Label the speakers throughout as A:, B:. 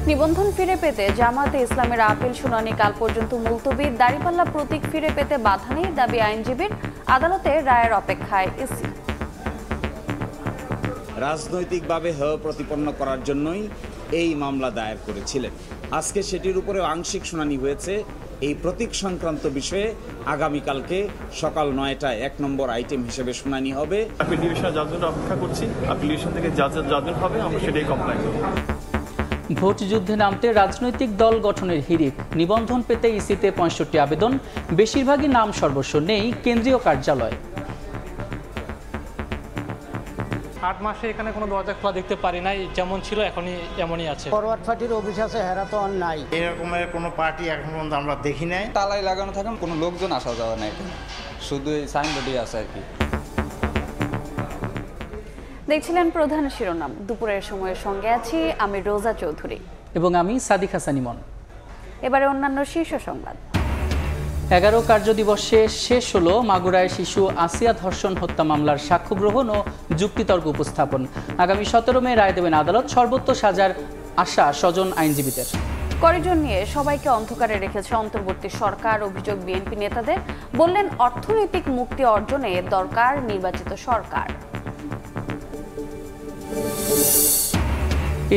A: নিবন্ধন ফিরে পেতে জামায়াতে ইসলামের আপিল শুনানি কাল পর্যন্ত মুলতবি। দাড়িপাল্লা প্রতীক ফিরে পেতে বাধা নেই দাবি আইনজীবীর। আদালতে রায়ের অপেক্ষায় ইসি।
B: রাজনৈতিকভাবে হেয় প্রতিপন্ন করার জন্যই এই মামলা দায়ের করেছিলেন। আজকে সেটির উপরে আংশিক শুনানি হয়েছে। এই প্রতীক সংক্রান্ত বিষয়ে আগামীকালকে সকাল ৯টায় ১ নম্বর আইটেম হিসেবে শুনানি হবে।
C: আপিল ডিভিশনের জাজমেন্ট অপেক্ষা করছি। আপিল ডিভিশন থেকে জাজমেন্ট হবে, আমরা সেটাই কমপ্লাই করব।
D: ভোট যুদ্ধে নামতে রাজনৈতিক দল গঠনের হিড়িক। নিবন্ধন পেতে ইসিতে ৬৫ আবেদন, বেশিরভাগই নাম সর্বস্ব নেই কেন্দ্রীয় কার্যালয়।
E: ৮ মাসে এখানে কোনো দরজা খোলা দেখতে পারি নাই, যেমন ছিল এমনই আছে।
F: ফরওয়ার্ড পার্টির অফিস আছে, হেরা তো আর নাই।
G: এরকমের কোনো পার্টি এখন পর্যন্ত আমরা দেখি নাই।
H: তালাই লাগানো থাকেন, কোনো লোকজন আসা যাওয়া নাই, শুধু এই সাইনবোর্ডই আছে আর কি।
A: দেখছিলেন প্রধান শিরোনাম। দুপুরের সময়ের সঙ্গে আছি আমি রোজা চৌধুরী
D: এবং আমি সাদিক হাসান ইমন।
A: এবারে অন্যান্য শীর্ষ সংবাদ।
D: ১১ কার্যদিবসে শেষ হলো মাগুরায় শিশু আসিয়া ধর্ষণ হত্যা মামলার সাক্ষ্য গ্রহণ ও যুক্তিতর্ক উপস্থাপন। আগামী ১৭ মে রায় দেবেন আদালত। সর্বোচ্চ সাজার আশা স্বজন আইনজীবীদের।
A: করিডোর নিয়ে সবাইকে অন্ধকারে রেখেছে অন্তর্বর্তী সরকার, অভিযোগ বিএনপি নেতাদের। বললেন অর্থনৈতিক মুক্তি অর্জনে দরকার নির্বাচিত সরকার।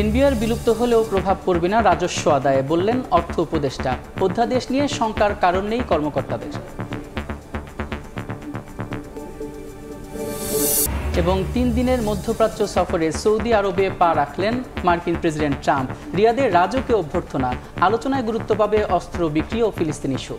D: এনবিআর বিলুপ্ত হলেও প্রভাব পড়বে না রাজস্ব আদায়ে, বললেন অর্থ উপদেষ্টা। অধ্যাদেশ নিয়ে শঙ্কার কারণ নেই কর্মকর্তাদের। এবং ৩ দিনের মধ্যপ্রাচ্য সফরে সৌদি আরবে পা রাখলেন মার্কিন প্রেসিডেন্ট ট্রাম্প। রিয়াদের রাজকীয় অভ্যর্থনা। আলোচনায় গুরুত্ব পাবে অস্ত্র বিক্রি ও ফিলিস্তিনি ইস্যু।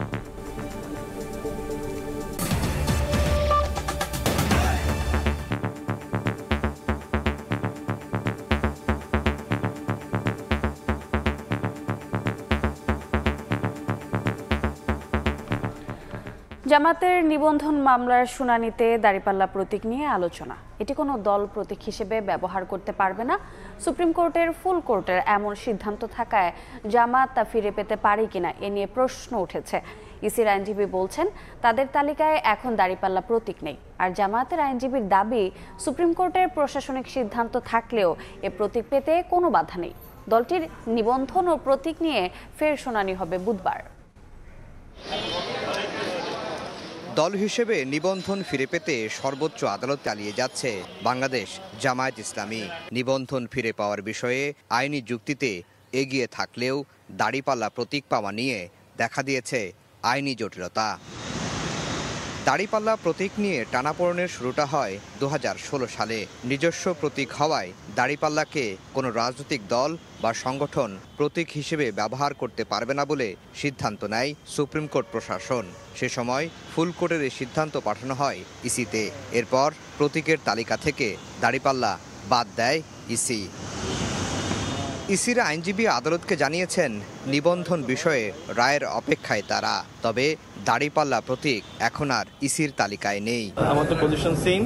A: জামাতের নিবন্ধন মামলার শুনানিতে দাড়িপাল্লা প্রতীক নিয়ে আলোচনা। এটি কোনো দল প্রতীক হিসেবে ব্যবহার করতে পারবে না। সুপ্রিম কোর্টের ফুল কোর্টের এমন সিদ্ধান্ত থাকায় জামাত তা ফিরে পেতে পারে কিনা এ নিয়ে প্রশ্ন উঠেছে। ইসির আইনজীবী বলছেন তাদের তালিকায় এখন দাড়িপাল্লা প্রতীক নেই। আর জামাতের আইনজীবীর দাবি সুপ্রিম কোর্টের প্রশাসনিক সিদ্ধান্ত থাকলেও এ প্রতীক পেতে কোনো বাধা নেই। দলটির নিবন্ধন ও প্রতীক নিয়ে ফের শুনানি হবে বুধবার।
I: দল হিসেবে নিবন্ধন ফিরে পেতে সর্বোচ্চ আদালত চালিয়ে যাচ্ছে বাংলাদেশ জামায়াত ইসলামী। নিবন্ধন ফিরে পাওয়ার বিষয়ে আইনি যুক্তিতে এগিয়ে থাকলেও দাড়িপাল্লা প্রতীক পাওয়া নিয়ে দেখা দিয়েছে আইনি জটিলতা। দাড়িপাল্লা প্রতীক নিয়ে টানাপোড়েনের শুরুটা হয় ২০১৬ সালে। নিজস্ব প্রতীক হওয়ায় দাড়িপাল্লাকে কোনো রাজনৈতিক দল বা সংগঠন প্রতীক হিসেবে ব্যবহার করতে পারবে না বলে সিদ্ধান্ত নেয় সুপ্রিম কোর্ট প্রশাসন। সে সময় ফুল কোর্টের এই সিদ্ধান্ত পাঠানো হয় ইসিতে। এরপর প্রতীকের তালিকা থেকে দাড়িপাল্লা বাদ দেয় ইসি। ইসির আইনজীবী আদালতকে জানিয়েছেন নিবন্ধন বিষয়ে রায়ের অপেক্ষায় তারা। তবে দাড়িপাল্লা প্রতীক এখন আর ইসির তালিকায় নেই।
C: আমাদের পজিশন সেম,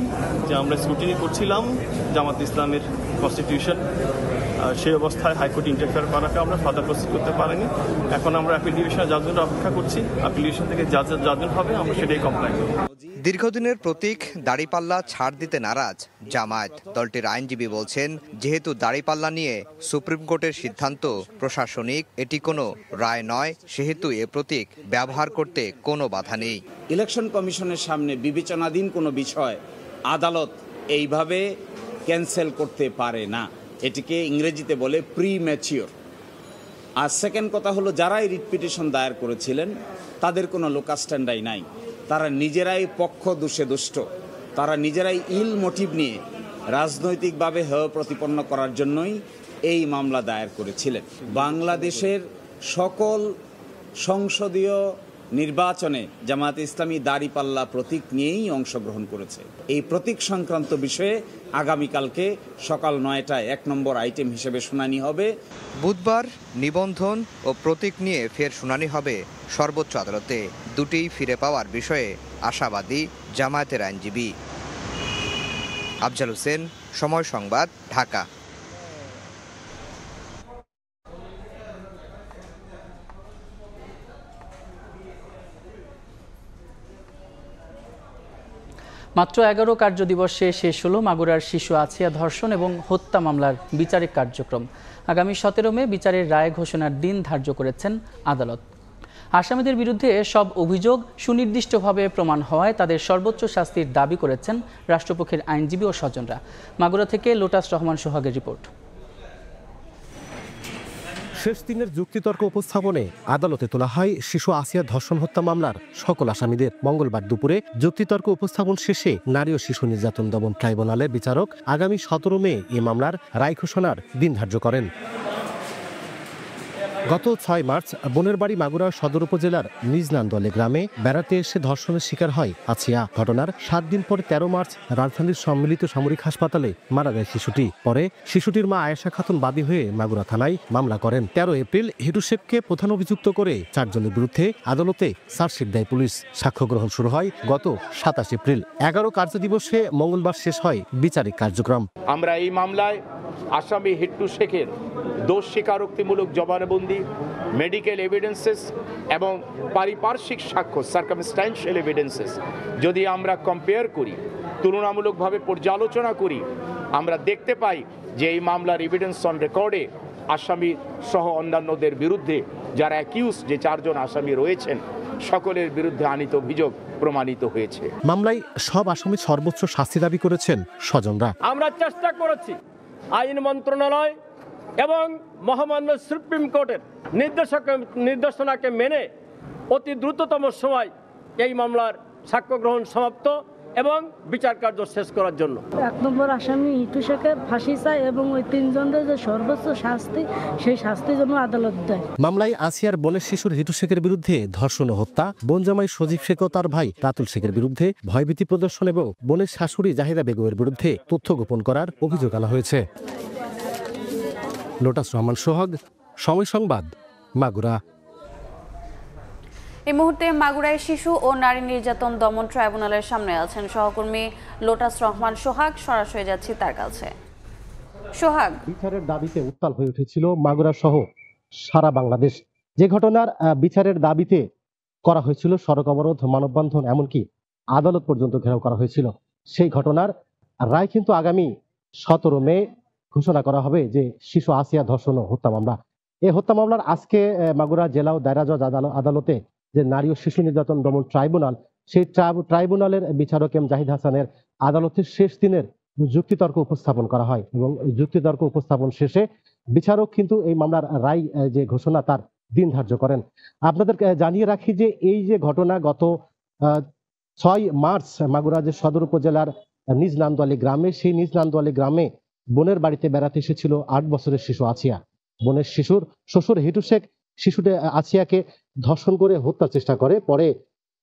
C: যে আমরা স্ক্রুটিনি করছিলাম জামাত ইসলামের কনস্টিটিউশন। সেই অবস্থায় হাইকোর্ট ইন্টারফেয়ার করাকে আমরা ফার্দার প্রসিড করতে পারিনি। এখন আমরা আপিল ডিভিশনের জাজমেন্ট অপেক্ষা করছি। আপিল ডিভিশন থেকে জাজমেন্ট হবে, আমরা সেটাই কমপ্লাই করব।
I: দীর্ঘদিনের প্রতীক দাড়িপাল্লা ছাড় দিতে নারাজ জামায়াত। দলটির আইনজীবী বলছেন যেহেতু দাড়িপাল্লা নিয়ে সুপ্রিম কোর্টের সিদ্ধান্ত প্রশাসনিক, এটি কোনো রায় নয়, সেহেতু এ প্রতীক ব্যবহার করতে কোনো বাধা নেই।
B: ইলেকশন কমিশনের সামনে বিবেচনাধীন কোনো বিষয় আদালত এইভাবে ক্যান্সেল করতে পারে না। এটিকে ইংরেজিতে বলে প্রিম্যাচিওর। আর সেকেন্ড কথা হলো, যারাই রিট পিটিশন দায়ের করেছিলেন তাদের কোনো লোকাল স্ট্যান্ডাই নাই। তারা নিজেরাই পক্ষ দোষে দুষ্ট। তারা নিজেরাই ইল মোটিভ নিয়ে রাজনৈতিকভাবে হেয় প্রতিপন্ন করার জন্যই এই মামলা দায়ের করেছিলেন। বাংলাদেশের সকল সংসদীয় নির্বাচনে জামায়াতে ইসলামী দাড়িপাল্লা প্রতীক নিয়েই অংশগ্রহণ করেছে। এই প্রতীক সংক্রান্ত বিষয়ে আগামীকালকে সকাল ৯টায় ১ নম্বর আইটেম হিসেবে শুনানি হবে।
I: বুধবার নিবন্ধন ও প্রতীক নিয়ে ফের শুনানি হবে সর্বোচ্চ আদালতে। দুটিই ফিরে পাওয়ার বিষয়ে আশাবাদী জামায়াতের আইনজীবী। আফজাল হোসেন, সময় সংবাদ, ঢাকা।
D: মাত্র 11 কার্যদিবসে শেষ হলো মাগুরার শিশু আসিয়া ধর্ষণ এবং হত্যা মামলার বিচারিক কার্যক্রম। আগামী 17 মে বিচারের রায় ঘোষণার দিন ধার্য করেছেন আদালত। আসামিদের বিরুদ্ধে সব অভিযোগ সুনির্দিষ্টভাবে প্রমাণ হওয়ায় তাদের সর্বোচ্চ শাস্তির দাবি করেছেন রাষ্ট্রপক্ষের আইনজীবী ও স্বজনরা। মাগুরা থেকে লোটাস রহমান সোহাগের রিপোর্ট।
J: শেষ দিনের যুক্তিতর্ক উপস্থাপনে আদালতে তোলা হয় শিশু আসিয়া ধর্ষণ হত্যা মামলার সকল আসামিদের। মঙ্গলবার দুপুরে যুক্তিতর্ক উপস্থাপন শেষে নারী ও শিশু নির্যাতন দমন ট্রাইব্যুনালের বিচারক আগামী 17 মে এই মামলার রায় ঘোষণার দিন ধার্য করেন। গত 6 মার্চ বোনের বাড়ি মাগুরা সদর উপজেলার নিজ নান্দোয়ালি গ্রামে বেড়াতে এসে ধর্ষণের শিকার হয় আসিয়া। ঘটনার 7 দিন পরে 13 মার্চ রাজধানীর সম্মিলিত সামরিক হাসপাতালে মারা যায় শিশুটি। পরে শিশুটির মা আয়েশা খাতুন বাদী হয়ে মাগুরা থানায় মামলা করেন। 13 এপ্রিল হিটু শেখকে প্রধান অভিযুক্ত করে 4 জনের বিরুদ্ধে আদালতে চার্জশিট দেয় পুলিশ। সাক্ষ্য গ্রহণ শুরু হয় গত 27 এপ্রিল। 11 কার্যদিবসে মঙ্গলবার শেষ হয় বিচারিক কার্যক্রম।
K: আমরা এই মামলায় আসামি হিটু শেখের দোষ স্বীকারোক্তিমূলক জবানবন্দি, মেডিকেল এভিডেন্সেস এবং পারিপার্শ্বিক সাক্ষ্য সার্কামস্ট্যান্সিয়াল এভিডেন্সেস যদি আমরা কম্পেয়ার করি, তুলনামূলকভাবে পর্যালোচনা করি, আমরা দেখতে পাই যে এই মামলার এভিডেন্স অন রেকর্ডে আসামি সহ অন্যান্যদের বিরুদ্ধে যারা অ্যাকিউজ, যে 4 জন আসামি রয়েছেন, সকলের বিরুদ্ধে আনিত অভিযোগ প্রমাণিত হয়েছে।
J: মামলায় সব আসামি সর্বোচ্চ শাস্তি দাবি করেছেন স্বজনরা।
L: আমরা চেষ্টা করেছি আইন মন্ত্রণালয় এবং মহামান্য সুপ্রিম কোর্টের নির্দেশনাকে মেনে অতি দ্রুততম সময় এই মামলার সাক্ষ্য গ্রহণ সমাপ্ত এবং বিচার কার্য শেষ করার জন্য
M: 1 নম্বর আসামি হিটু শেখের ফাঁসি চাই এবং ওই 3 জনের যে সর্বোচ্চ শাস্তি, সেই শাস্তির জন্য আদালত দেয়।
J: মামলায় আসিয়ার বোনের শিশুর হিটু শেখের বিরুদ্ধে ধর্ষণ ও হত্যা, বোন জামাই সজীব শেখ ও তার ভাই রাতুল শেখের বিরুদ্ধে ভয়ভীতি প্রদর্শন এবং বোনের শাশুড়ি জাহিদা বেগমের বিরুদ্ধে তথ্য গোপন করার অভিযোগ আনা হয়েছে। লোটাস রহমান সোহাগ, সময় সংবাদ, মাগুরা।
A: এই মুহূর্তে মাগুরায় শিশু ও নারী নির্যাতন দমন ট্রাইব্যুনালের সামনে আছেন সহকর্মী লোটাস রহমান সোহাগ। সরাসরি যাচ্ছি তার কাছে। সোহাগ,
J: বিচারের দাবিতে উত্তাল হয়ে উঠেছিল মাগুরা সহ সারা বাংলাদেশ। যে ঘটনার বিচারের দাবিতে করা হয়েছিল সড়ক অবরোধ, মানববন্ধন, এমনকি আদালত পর্যন্ত ঘেরাও করা হয়েছিল, সেই ঘটনার রায় কিন্তু আগামী 17 মে ঘোষণা করা হবে। যে শিশু আসিয়া ধর্ষণ ও হত্যা মামলা, এই হত্যা মামলার আজকে মাগুরা জেলা ও দায়রা জজ আদালতে যে নারী ও শিশু নির্যাতন দমন ট্রাইব্যুনাল, সেই ট্রাইব্যুনালের বিচারক এম জাহিদ হাসানের আদালতের শেষ দিনের যুক্তিতর্ক উপস্থাপন করা হয় এবং যুক্তিতর্ক উপস্থাপন শেষে বিচারক কিন্তু এই মামলার রায় যে ঘোষণা তার দিন ধার্য করেন। আপনাদের জানিয়ে রাখি যে এই যে ঘটনা গত 6 মার্চ মাগুরা যে সদর উপজেলার নিজ নান্দোয়ালি গ্রামে, সেই নিজ নান্দোয়ালি গ্রামে বোনের বাড়িতে বেড়াতে এসেছিল 8 বছরের শিশু আসিয়া। বোনের শিশুর শ্বশুর হিটু শেখ শিশুটি আসিয়াকে ধর্ষণ করে হত্যার চেষ্টা করে। পরে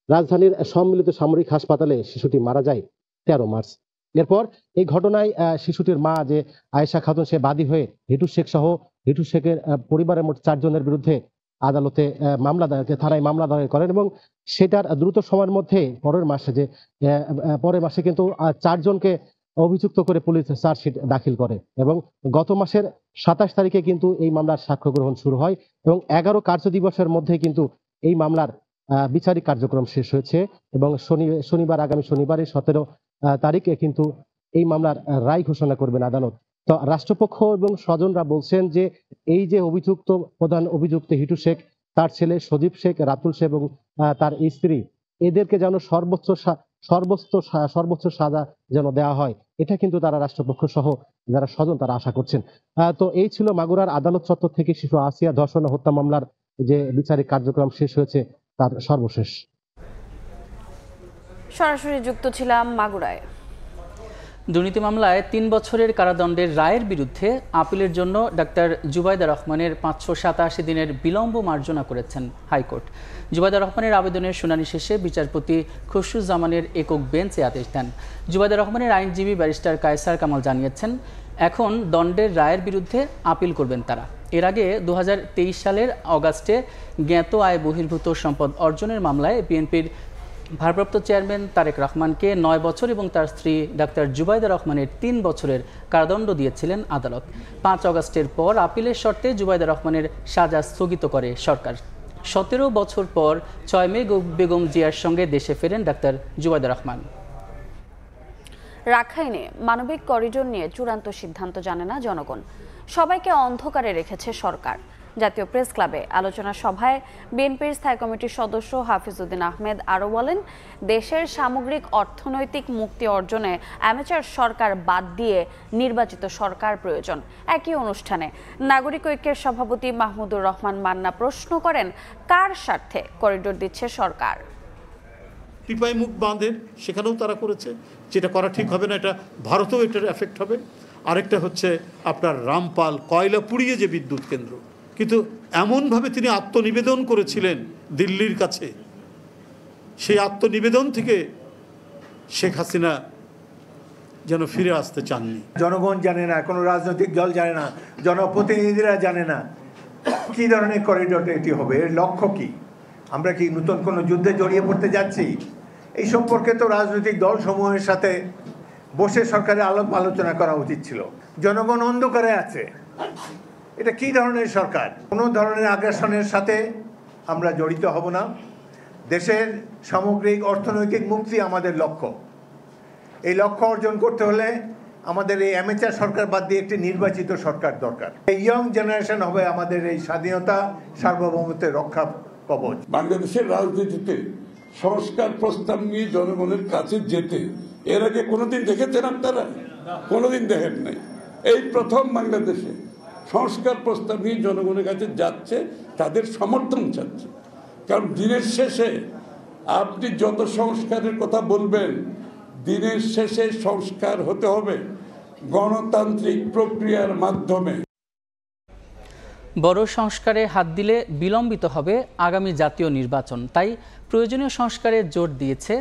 J: রাজধানীর সম্মিলিত সামরিক হাসপাতালে শিশুটি মারা যায় 13 মার্চ। এরপর এই ঘটনায় শিশুটির মা যে আয়েশা খাতুন, সে বাদী হয়ে হিটু শেখ সহ হিটু শেখের পরিবারের মোট 4 জনের বিরুদ্ধে আদালতে থানায় মামলা দায়ের করেন এবং সেটার দ্রুত সময়ের মধ্যে পরের মাসে কিন্তু 4 জনকে অভিযুক্ত করে পুলিশ চার্জশিট দাখিল করে এবং গত মাসের 27 তারিখে কিন্তু এই মামলার সাক্ষ্য গ্রহণ শুরু হয় এবং 11 কার্যদিবসের মধ্যে কিন্তু এই মামলার বিচারিক কার্যক্রম শেষ হয়েছে এবং শনিবার আগামী শনিবারে 17 তারিখে কিন্তু এই মামলার রায় ঘোষণা করবেন আদালত। তো রাষ্ট্রপক্ষ এবং স্বজনরা বলছেন যে এই যে প্রধান অভিযুক্ত হিটু শেখ, তার ছেলে সজীব শেখ, রাতুল শেখ এবং তার স্ত্রী, এদেরকে যেন সর্বোচ্চ সাজা যেন দেওয়া হয়, এটা কিন্তু তারা রাষ্ট্রপক্ষ সহ যারা স্বজন তারা আশা করছেন। তো এই ছিল মাগুরার আদালত চত্বর থেকে শিশু আসিয়া ধর্ষণ ও হত্যা মামলার যে বিচারিক কার্যক্রম শেষ হয়েছে তার সর্বশেষ।
A: সরাসরি যুক্ত ছিলাম মাগুরায়।
D: দুর্নীতি মামলায় 3 বছরের কারাদণ্ডের রায়ের বিরুদ্ধে আপিলের জন্য ডাক্তার জুবাইদা রহমানের 587 দিনের বিলম্ব মার্জনা করেছেন হাইকোর্ট। জুবাইদা রহমানের আবেদনের শুনানি শেষে বিচারপতি খসরুজ্জামানের একক বেঞ্চ এ আদেশ দেন। জুবাইদা রহমানের আইনজীবী ব্যারিস্টার কায়সার কামাল জানিয়েছেন, এখন দণ্ডের রায়ের বিরুদ্ধে আপিল করবেন তারা। এর আগে 2023 সালের অগাস্টে জ্ঞাত আয় বহির্ভূত সম্পদ অর্জনের মামলায় বিএনপির ভারপ্রাপ্ত চেয়ারম্যান তারেক রহমানকে 9 বছর এবং তার স্ত্রী ডাক্তার জুবাইদা রহমানের 3 বছরের কারাদণ্ড দিয়েছিলেন আদালত। 5 অগাস্টের পর আপিলের শর্তে জুবাইদা রহমানের সাজা স্থগিত করে সরকার। 17 বছর পর 6 মে বেগম জিয়ার সঙ্গে দেশে ফেরেন ডাক্তার জুবাইদা রহমান।
A: রাখাইনে মানবিক করিডোর নিয়ে চূড়ান্ত সিদ্ধান্ত জানে না জনগণ, সবাইকে অন্ধকারে রেখেছে সরকার। জাতীয় প্রেস ক্লাবে আলোচনা সভায় বিএনপির স্থায়ী কমিটির সদস্য হাফিজউদ্দিন আহমেদ আরও বলেন, দেশের সামগ্রিক অর্থনৈতিক মুক্তি অর্জনে অ্যামেচার সরকার বাদ দিয়ে নির্বাচিত সরকার প্রয়োজন। একই অনুষ্ঠানে নাগরিক ঐক্যের সভাপতি মাহমুদুর রহমান মান্না প্রশ্ন করেন, কার স্বার্থে করিডোর দিচ্ছে সরকার?
N: টিপাই মুখ বাঁধের সেখানেও তারা করেছে, যেটা করা ঠিক হবে না, এটা ভারতেও এটার এফেক্ট হবে। আরেকটা হচ্ছে আপনার রামপাল কয়লা পুড়িয়ে যে বিদ্যুৎ কেন্দ্র, কিন্তু এমনভাবে তিনি আত্মনিবেদন করেছিলেন দিল্লির কাছে, সেই আত্মনিবেদন থেকে শেখ হাসিনা যেন ফিরে আসতে চাননি।
O: জনগণ জানে না, কোনো রাজনৈতিক দল জানে না, জনপ্রতিনিধিরা জানে না কি ধরনের করিডোর এটি হবে, এর লক্ষ্য কি। আমরা কি নতুন কোনো যুদ্ধে জড়িয়ে পড়তে যাচ্ছি? এই সম্পর্কে তো রাজনৈতিক দল সমূহের সাথে বসে সরকারের আলোচনা করা উচিত ছিল। জনগণ অন্ধকারে আছে, এটা কি ধরনের সরকার? কোনো ধরনের আগ্রাসনের সাথে আমরা জড়িত হব না। দেশের সামগ্রিক অর্থনৈতিক মুক্তি আমাদের লক্ষ্য। এই লক্ষ্য অর্জন করতে হলে আমাদের এই অ্যামেচার সরকার বাদ দিয়ে একটি নির্বাচিত সরকার দরকার। এই ইয়ং জেনারেশন হবে আমাদের এই স্বাধীনতা সার্বভৌমত্বের রক্ষা কবচ।
P: বাংলাদেশের রাজনীতিতে সংস্কার প্রস্তাব নিয়ে জনগণের কাছে যেতে এর আগে কোনোদিন দেখেছেন আপনারা? কোনোদিন দেখেন নাই। এই প্রথম বাংলাদেশে সংস্কার প্রস্তাব নিয়ে জনগণের কাছে যাচ্ছে, তাদের সমর্থন চাচ্ছে। কারণ দিনের শেষে আপনি যত সংস্কারের কথা বলবেন, দিনের শেষে সংস্কার হতে হবে গণতান্ত্রিক প্রক্রিয়ার মাধ্যমে।
D: বড় সংস্কারে হাত দিলে বিলম্বিত হবে আগামী জাতীয় নির্বাচন, তাই প্রয়োজনীয় সংস্কারে জোর দিয়েছে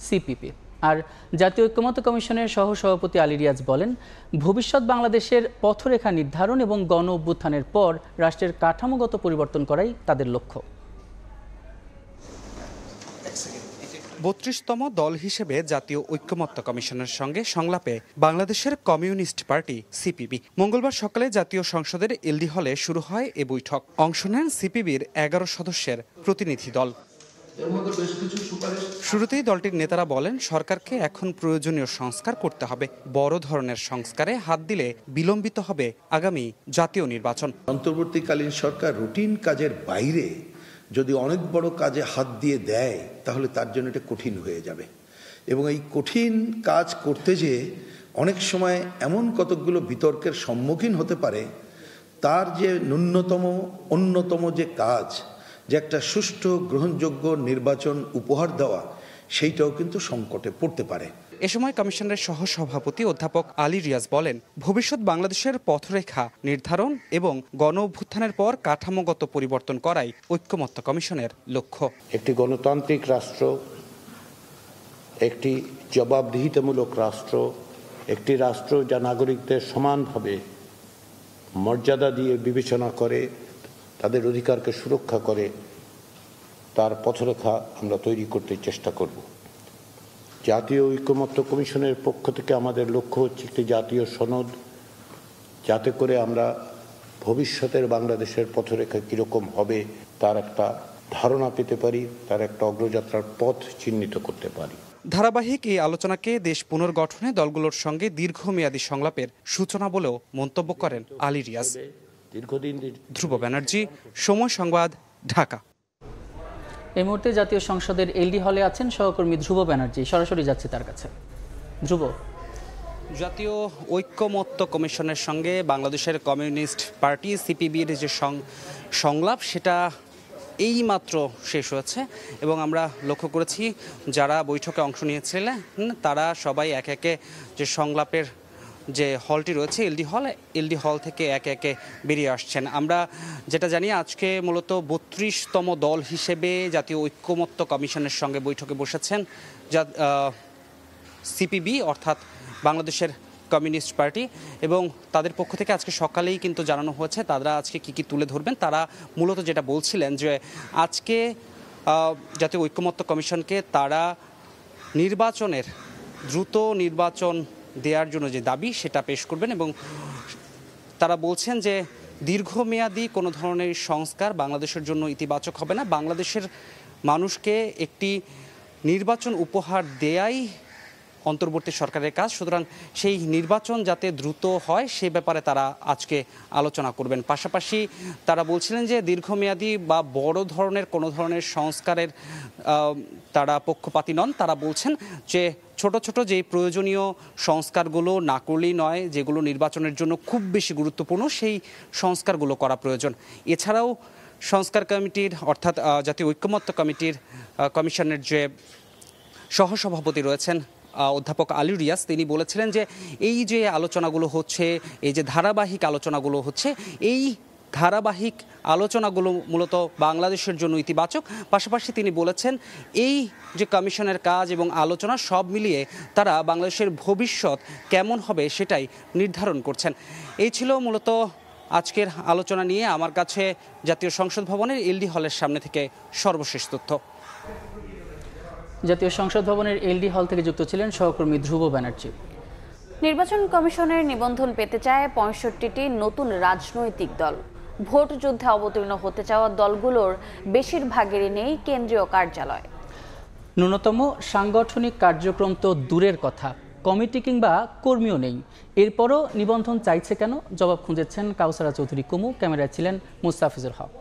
D: সিপিবি। আর জাতীয় ঐক্যমত্য কমিশনের সহসভাপতি আলী রিয়াজ বলেন, ভবিষ্যৎ বাংলাদেশের পথরেখা নির্ধারণ এবং গণ অভ্যুত্থানের পর রাষ্ট্রের কাঠামোগত পরিবর্তন করাই তাদের লক্ষ্য।
Q: ৩২তম দল হিসেবে জাতীয় ঐক্যমত্য কমিশনের সঙ্গে সংলাপে বাংলাদেশের কমিউনিস্ট পার্টি সিপিবি। মঙ্গলবার সকালে জাতীয় সংসদের এলডি হলে শুরু হয় এ বৈঠক। অংশ নেন সিপিবির ১১ সদস্যের প্রতিনিধি দল। শুরুতেই দলটির নেতারা বলেন, সরকারকে এখন প্রয়োজনীয় সংস্কার করতে হবে। বড় ধরনের সংস্কারে হাত দিলে বিলম্বিত হবে আগামী জাতীয় নির্বাচন।
R: অন্তর্বর্তীকালীন সরকার রুটিন কাজের বাইরে যদি অনেক বড় কাজে হাত দিয়ে দেয়, তাহলে তার জন্য এটা কঠিন হয়ে যাবে। এবং এই কঠিন কাজ করতে যেয়ে অনেক সময় এমন কতকগুলো বিতর্কের সম্মুখীন হতে পারে, তার যে অন্যতম যে কাজ, যে একটা সুষ্ঠু গ্রহণযোগ্য নির্বাচন উপহার দেওয়া, সেইটাও কিন্তু সংকটে পড়তে পারে।
Q: এ সময় কমিশনের সহসভাপতি অধ্যাপক আলী রিয়াজ বলেন, ভবিষ্যৎ বাংলাদেশের পথরেখা নির্ধারণ এবং গণ অভ্যুত্থানের পর কাঠামোগত পরিবর্তন করাই ঐক্যমত্য কমিশনের লক্ষ্য।
K: একটি গণতান্ত্রিক রাষ্ট্র, একটি জবাবদিহিতামূলক রাষ্ট্র, একটি রাষ্ট্র যা নাগরিকদের সমানভাবে মর্যাদা দিয়ে বিবেচনা করে, তাদের অধিকারকে সুরক্ষা করে, তার পথরেখা আমরা তৈরি করতে চেষ্টা করব। জাতীয় ঐক্যমত্য কমিশনের পক্ষ থেকে আমাদের লক্ষ্য হচ্ছে একটি জাতীয় সনদ, যাতে করে আমরা ভবিষ্যতের বাংলাদেশের পথরেখা কীরকম হবে তার একটা ধারণা পেতে পারি, তার একটা অগ্রযাত্রার পথ চিহ্নিত করতে পারি।
Q: ধারাবাহিক এই আলোচনাকে দেশ পুনর্গঠনে দলগুলোর সঙ্গে দীর্ঘমেয়াদী সংলাপের সূচনা বলেও মন্তব্য করেন আলী রিয়াজ। ধ্রুব ব্যানার্জি, সময় সংবাদ, ঢাকা।
D: এই মুহূর্তে জাতীয় সংসদের এলডি হলে আছেন সহকর্মী ধ্রুব ব্যানার্জি, সরাসরি যাচ্ছে তার কাছে। ধ্রুব,
Q: জাতীয় ঐক্যমত্য কমিশনের সঙ্গে বাংলাদেশের কমিউনিস্ট পার্টি সিপিবির যে সংলাপ, সেটা এইমাত্র শেষ হয়েছে এবং আমরা লক্ষ্য করেছি যারা বৈঠকে অংশ নিয়েছিলেন তারা সবাই একে একে যে সংলাপের যে হলটি রয়েছে এলডি হল থেকে একে একে বেরিয়ে আসছেন। আমরা যেটা জানি, আজকে মূলত ৩২তম দল হিসেবে জাতীয় ঐক্যমত্য কমিশনের সঙ্গে বৈঠকে বসেছেন সিপিবি অর্থাৎ বাংলাদেশের কমিউনিস্ট পার্টি, এবং তাদের পক্ষ থেকে আজকে সকালেই কিন্তু জানানো হয়েছে তারা আজকে কি তুলে ধরবেন। তারা মূলত যেটা বলছিলেন যে আজকে জাতীয় ঐক্যমত্য কমিশনকে তারা দ্রুত নির্বাচন দেওয়ার জন্য যে দাবি সেটা পেশ করবেন, এবং তারা বলছেন যে দীর্ঘমেয়াদী কোনো ধরনের সংস্কার বাংলাদেশের জন্য ইতিবাচক হবে না। বাংলাদেশের মানুষকে একটি নির্বাচন উপহার দেয়াই অন্তর্বর্তী সরকারের কাজ। সুতরাং সেই নির্বাচন যাতে দ্রুত হয় সে ব্যাপারে তারা আজকে আলোচনা করবেন। পাশাপাশি তারা বলছিলেন যে দীর্ঘমেয়াদী বা বড় ধরনের কোনো ধরনের সংস্কারের তারা পক্ষপাতী নন। তারা বলছেন যে ছোট ছোট যে প্রয়োজনীয় সংস্কারগুলো না করলেই নয়, যেগুলো নির্বাচনের জন্য খুব বেশি গুরুত্বপূর্ণ সেই সংস্কারগুলো করা প্রয়োজন। এছাড়াও সংস্কার কমিটির অর্থাৎ জাতীয় ঐক্যমত্য কমিশনের যে সহসভাপতি রয়েছেন অধ্যাপক আলী রিয়াজ, তিনি বলেছিলেন যে এই যে আলোচনাগুলো হচ্ছে, এই যে ধারাবাহিক আলোচনাগুলো হচ্ছে, এই ধারাবাহিক আলোচনাগুলো মূলত বাংলাদেশের জন্য ইতিবাচক। পাশাপাশি তিনি বলেছেন এই যে কমিশনের কাজ এবং আলোচনা সব মিলিয়ে তারা বাংলাদেশের ভবিষ্যৎ কেমন হবে সেটাই নির্ধারণ করছেন। এই ছিল মূলত আজকের আলোচনা নিয়ে আমার কাছে জাতীয় সংসদ ভবনের এলডি হলের সামনে থেকে সর্বশেষ তথ্য।
D: জাতীয় সংসদ ভবনের এলডি হল থেকে যুক্ত ছিলেন সহকর্মী ধ্রুব ব্যানার্জি।
A: নির্বাচন কমিশনের নিবন্ধন পেতে চায় ৬৫টি নতুন রাজনৈতিক দল। ভোট যুদ্ধে অবতীর্ণ হতে চাওয়া দলগুলোর বেশিরভাগেরই নেই কেন্দ্রীয় কার্যালয়।
D: ন্যূনতম সাংগঠনিক কার্যক্রম তো দূরের কথা, কমিটি কিংবা কর্মীও নেই। এরপরও নিবন্ধন চাইছে কেন, জবাব খুঁজেছেন কাউসারা চৌধুরী কুমু। ক্যামেরায় ছিলেন মুস্তাফিজুল হক।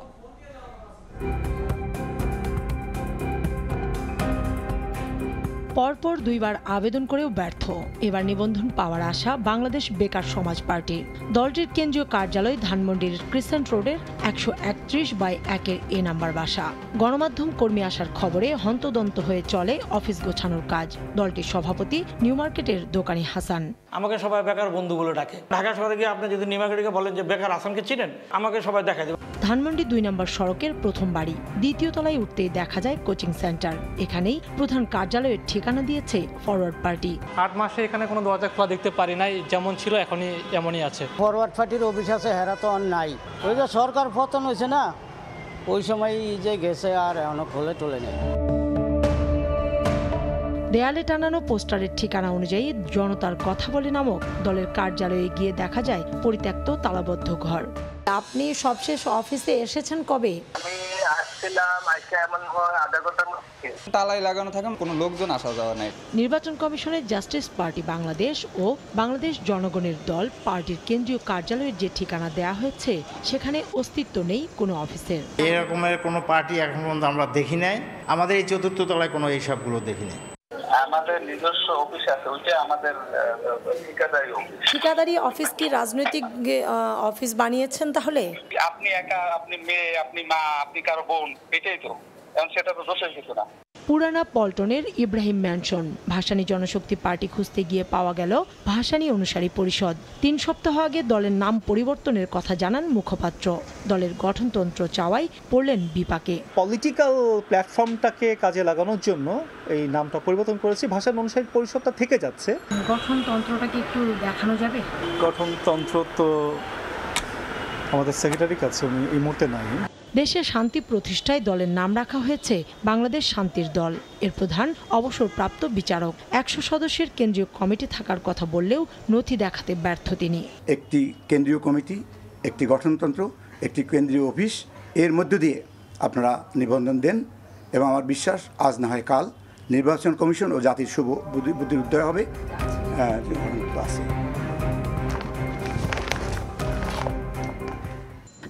S: পরপর দুইবার আবেদন করেও ব্যর্থ। এবার নিবন্ধন পাওয়ার আশা বাংলাদেশ বেকার সমাজ পার্টির। দলটির কেন্দ্রীয় কার্যালয় ধানমন্ডির ক্রিসেন্ট রোডের ১৩১/১ এ নাম্বার বাসা। গণমাধ্যম কর্মী আসার খবরে হন্তদন্ত হয়ে চলে অফিস গোছানোর কাজ। দলটির সভাপতি নিউ মার্কেটের দোকানি হাসান।
T: আমাকে সবাই বেকার বন্ধুগুলো ডাকে। ঢাকা শহরে গিয়ে আপনি যদি নিউ মার্কেটে বলেন যে বেকার হাসানকে চিনেন, আমাকে সবাই দেখা দেবে।
S: ধানমন্ডি ২ নম্বর সড়কের প্রথম বাড়ি, দ্বিতীয় তলায় উঠতেই দেখা যায় কোচিং সেন্টার। এখানেই প্রধান কার্যালয়ের ঠিকানা দিয়েছে ফরওয়ার্ড পার্টি।
E: ৮ মাসে এখানে কোনো দরজা খোলা দেখতে পারি নাই, যেমন ছিল এখনই এমনই আছে।
F: ফরওয়ার্ড পার্টির অফিস আছে, হেরা তো আর নাই। ওই যে সরকার পতন হয়েছে না, ওই সময় যে গেছে আর এখনো খোলে টোলে নেই।
S: দেয়ালে টানানো পোস্টারের ঠিকানা অনুযায়ী জনতার কথা বলে নামক দলের কার্যালয়ে গিয়ে দেখা যায় পরিত্যক্ত তালাবদ্ধ ঘর।
U: আপনি সবশেষ অফিসে এসেছেন কবে?
H: তালাই লাগানো থাকে, কোনো লোকজন আসা যাওয়া নাই।
S: নির্বাচন কমিশনের জাস্টিস পার্টি বাংলাদেশ ও বাংলাদেশ জনগণের দল পার্টির কেন্দ্রীয় কার্যালয়ের যে ঠিকানা দেয়া হয়েছে সেখানে অস্তিত্ব নেই কোনো অফিসের।
G: এরকমের কোনো পার্টি এখন পর্যন্ত আমরা দেখি নাই। আমাদের এই চতুর্থ তলায় কোনো এইসবগুলো দেখি নাই।
V: আমাদের নিজস্ব অফিস আছে, ওইটা আমাদের ঠিকাদারি অফিস।
U: ঠিকাদারি অফিস কি রাজনৈতিক অফিস বানিয়েছেন তাহলে?
V: আপনি একা, আপনি মেয়ে, আপনি মা, আপনি কারো বোন, এটাই তো। এখন সেটা তো দোষের কিছু না।
S: পুরানা পল্টনের ইব্রাহিম ম্যানশন ভাসানী জনশক্তি পার্টি খুঁজতে গিয়ে পাওয়া গেল ভাসানী অনুসারী পরিষদ। ৩ সপ্তাহ আগে দলের নাম পরিবর্তনের কথা জানান মুখপাত্র। দলের গঠনতন্ত্র চাওয়ায় পড়লেন বিপাকে।
W: পলিটিক্যাল প্ল্যাটফর্মটাকে কাজে লাগানোর জন্য এই নামটা পরিবর্তন করেছি। ভাসানী অনুসারী পরিষদটা থেকে যাচ্ছে।
S: গঠনতন্ত্রটা কি একটু দেখানো যাবে?
W: গঠনতন্ত্র তো আমাদের সেক্রেটারির কাছে এই মুহূর্তে নাই।
S: দেশে শান্তি প্রতিষ্ঠায় দলের নাম রাখা হয়েছে বাংলাদেশ শান্তির দল। এর প্রধান অবসরপ্রাপ্ত বিচারক। ১০০ সদস্যের কেন্দ্রীয় কমিটি থাকার কথা বললেও নথি দেখাতে ব্যর্থ তিনি।
X: একটি কেন্দ্রীয় কমিটি, একটি গঠনতন্ত্র, একটি কেন্দ্রীয় অফিস, এর মধ্য দিয়ে আপনারা নিবন্ধন দেন এবং আমার বিশ্বাস আজ না হয় কাল নির্বাচন কমিশন ও জাতির শুভ বুদ্ধির উদয় হবে।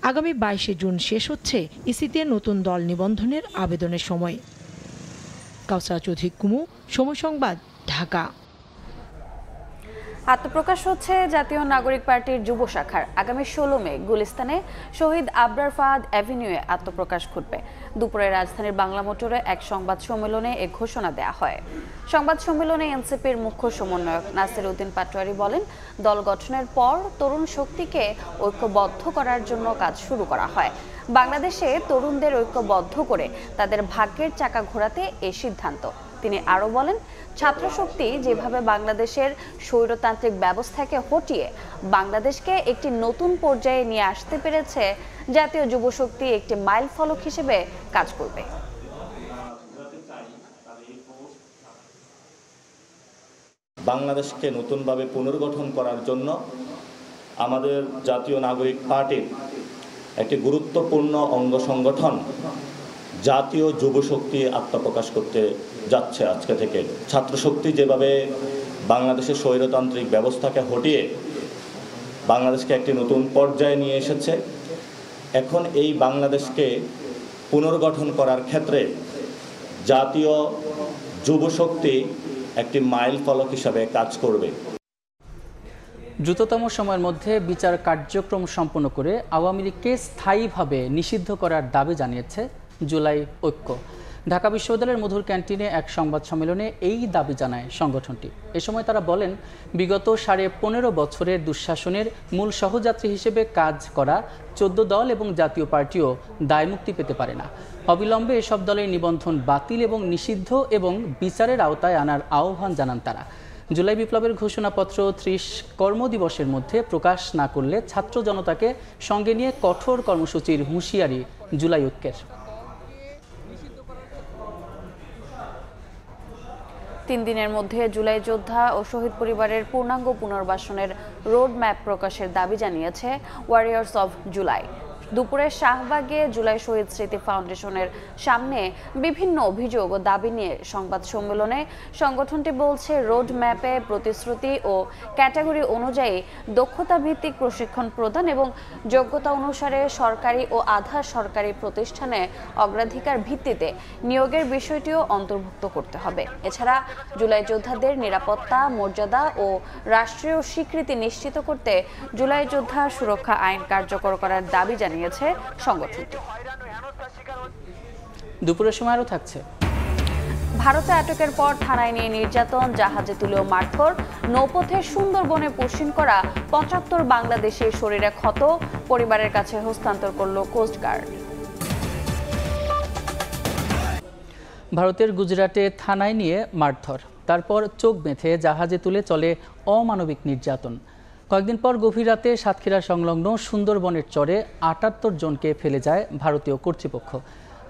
S: আগামী ২২শে জুন শেষ হচ্ছে ইসিতে নতুন দল নিবন্ধনের আবেদনের সময়। কাউসারা চৌধুরী কুমু, সময় সংবাদ, ঢাকা।
A: আত্মপ্রকাশ হচ্ছে জাতীয় নাগরিক পার্টির যুব শাখার। আগামী ১৬ মে গুলিস্তানে শহীদ আবরার ফাহাদ অ্যাভিনিউয়ে আত্মপ্রকাশ ঘটবে। দুপুরে রাজধানীর বাংলা মোটরে এক সংবাদ সম্মেলনে এ ঘোষণা দেয়া হয়। সংবাদ সম্মেলনে এনসিপির মুখ্য সমন্বয়ক নাসির উদ্দিন পাটোয়ারি বলেন, দল গঠনের পর তরুণ শক্তিকে ঐক্যবদ্ধ করার জন্য কাজ শুরু করা হয়। বাংলাদেশে তরুণদের ঐক্যবদ্ধ করে তাদের ভাগ্যের চাকা ঘোরাতে এ সিদ্ধান্ত। তিনি আরও বলেন, ছাত্রশক্তি যেভাবে বাংলাদেশের স্বৈরতান্ত্রিক ব্যবস্থাকে হটিয়ে বাংলাদেশকে একটি নতুন পর্যায়ে নিয়ে আসতে পেরেছে, জাতীয় যুবশক্তি একটি মাইল ফলক হিসেবে কাজ করবে।
Y: বাংলাদেশকে নতুনভাবে পুনর্গঠন করার জন্য আমাদের জাতীয় নাগরিক পার্টির একটি গুরুত্বপূর্ণ অঙ্গ সংগঠন জাতীয় যুবশক্তি আত্মপ্রকাশ করতে যাচ্ছে। আজকে থেকে ছাত্রশক্তি যেভাবে বাংলাদেশের স্বৈরতান্ত্রিক ব্যবস্থাকে হটিয়ে বাংলাদেশকে একটি নতুন পর্যায়ে নিয়ে এসেছে। এখন এই বাংলাদেশকে পুনর্গঠন করার ক্ষেত্রে জাতীয় যুবশক্তি একটি মাইল ফলক হিসাবে কাজ করবে।
D: দ্রুততম সময়ের মধ্যে বিচার কার্যক্রম সম্পন্ন করে আওয়ামী লীগকে স্থায়ীভাবে নিষিদ্ধ করার দাবি জানিয়েছে জুলাই ঐক্য। ঢাকা বিশ্ববিদ্যালয়ের মধুর ক্যান্টিনে এক সংবাদ সম্মেলনে এই দাবি জানায় সংগঠনটি। এ সময় তারা বলেন, বিগত 15.5 বছরের দুঃশাসনের মূল সহযাত্রী হিসেবে কাজ করা 14 দল এবং জাতীয় পার্টিও দায়মুক্তি পেতে পারে না। অবিলম্বে এসব দলের নিবন্ধন বাতিল এবং নিষিদ্ধ এবং বিচারের আওতায় আনার আহ্বান জানান তারা। জুলাই বিপ্লবের ঘোষণাপত্র 30 কর্মদিবসের মধ্যে প্রকাশ না করলে ছাত্র জনতাকে সঙ্গে নিয়ে কঠোর কর্মসূচির হুঁশিয়ারি জুলাই ঐক্যের।
A: 3 দিনের মধ্যে জুলাই যোদ্ধা ও শহীদ পরিবারের পূর্ণাঙ্গ পুনর্বাসনের রোড ম্যাপ প্রকাশের দাবি জানিয়েছে ওয়ারিয়র্স অফ জুলাই। দুপুরে শাহবাগে জুলাই শহীদ স্মৃতি ফাউন্ডেশনের সামনে বিভিন্ন অভিযোগ ও দাবি নিয়ে সংবাদ সম্মেলনে সংগঠনটি বলছে, রোড ম্যাপে প্রতিশ্রুতি ও ক্যাটাগরি অনুযায়ী দক্ষতা ভিত্তিক প্রশিক্ষণ প্রদান এবং যোগ্যতা অনুসারে সরকারি ও আধা সরকারি প্রতিষ্ঠানে অগ্রাধিকার ভিত্তিতে নিয়োগের বিষয়টিও অন্তর্ভুক্ত করতে হবে। এছাড়া জুলাই যোদ্ধাদের নিরাপত্তা, মর্যাদা ও রাষ্ট্রীয় স্বীকৃতি নিশ্চিত করতে জুলাই যোদ্ধা সুরক্ষা আইন কার্যকর করার দাবি জানিয়েছে সংগঠনটি।
D: দুপুরের সময় আরও থাকছে।
A: ভারতে আটকের পর থানায় নিয়ে নির্যাতন, জাহাজে তুলেও মারধর, নৌপথে সুন্দরবনে পুশিন করা 75 বাংলাদেশের শরীরে ক্ষত, পরিবারের কাছে হস্তান্তর করল কোস্টগার্ড।
D: ভারতের গুজরাটে থানায় নিয়ে মারধর, তারপর চোখ বেঁধে জাহাজে তুলে চলে অমানবিক নির্যাতন। কয়েকদিন পর গভীর রাতে সাতক্ষীরা সংলগ্ন সুন্দরবনের চরে 78 জনকে ফেলে যায় ভারতীয় কর্তৃপক্ষ।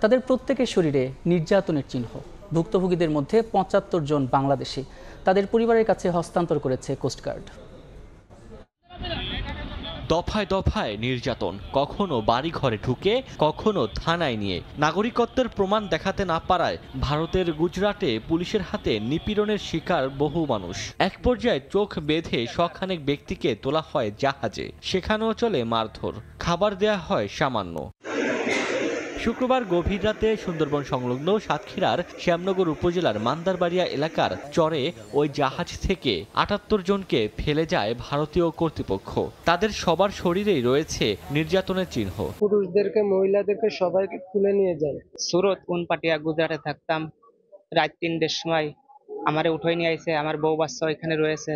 D: তাদের প্রত্যেকের শরীরে নির্যাতনের চিহ্ন। ভুক্তভোগীদের মধ্যে 75 জন বাংলাদেশি। তাদের পরিবারের কাছে হস্তান্তর করেছে কোস্টগার্ড।
B: দফায় দফায় নির্যাতন, কখনো বাড়ি ঘরে ঢুকে, কখনো থানায় নিয়ে। নাগরিকত্বের প্রমাণ দেখাতে না পারায় ভারতের গুজরাটে পুলিশের হাতে নিপীড়নের শিকার বহু মানুষ। এক পর্যায়ে চোখ বেঁধে শখানেক ব্যক্তিকে তোলা হয় জাহাজে, সেখানেও চলে মারধর, খাবার দেয়া হয় সামান্য। শুক্রবার গভীর রাতে সুন্দরবন সংলগ্ন সাতক্ষীরার শ্যামনগর উপজেলার মান্দারবাড়িয়া এলাকার চরে ওই জাহাজ থেকে 78 জনকে ফেলে যায় ভারতীয় কর্তৃপক্ষ। তাদের সবার শরীরেই রয়েছে নির্যাতনের চিহ্ন।
C: পুরুষদেরকে, মহিলাদেরকে সবাইকে তুলে নিয়ে যায়।
I: সুরত উনপাটিয়া গুজরাটে থাকতাম। রাত 3টের সময় আমারে উঠাই নিয়ে আইছে, আমার বউ বাচ্চা এখানে রয়েছে।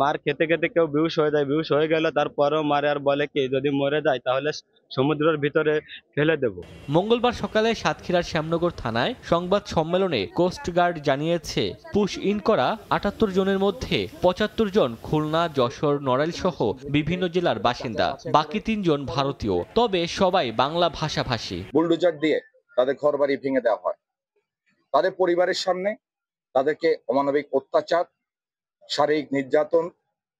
L: মার খেতে খেতে কেউ বেহুশ হয়ে যায়, বেহুশ হয়ে গেল তারপরেও মারে আর বলে কি যদি মরে যায় তাহলে সমুদ্রের ভিতরে ফেলে দেব।
B: মঙ্গলবার সকালে সাতক্ষীরার শ্যামনগর থানায় সংবাদ সম্মেলনে কোস্টগার্ড জানিয়েছে, পুশ ইন করা 78 জনের মধ্যে 75 জন খুলনা, যশোর, নড়াইল সহ বিভিন্ন জেলার বাসিন্দা, বাকি 3 জন ভারতীয়, তবে সবাই বাংলা ভাষাভাষী।
M: বুলডোজার দিয়ে তাদের ঘরবাড়ি ভেঙে দেওয়া হয়, তাদের পরিবারের সামনে তাদেরকে অমানবিক অত্যাচার, শারীরিক নির্যাতন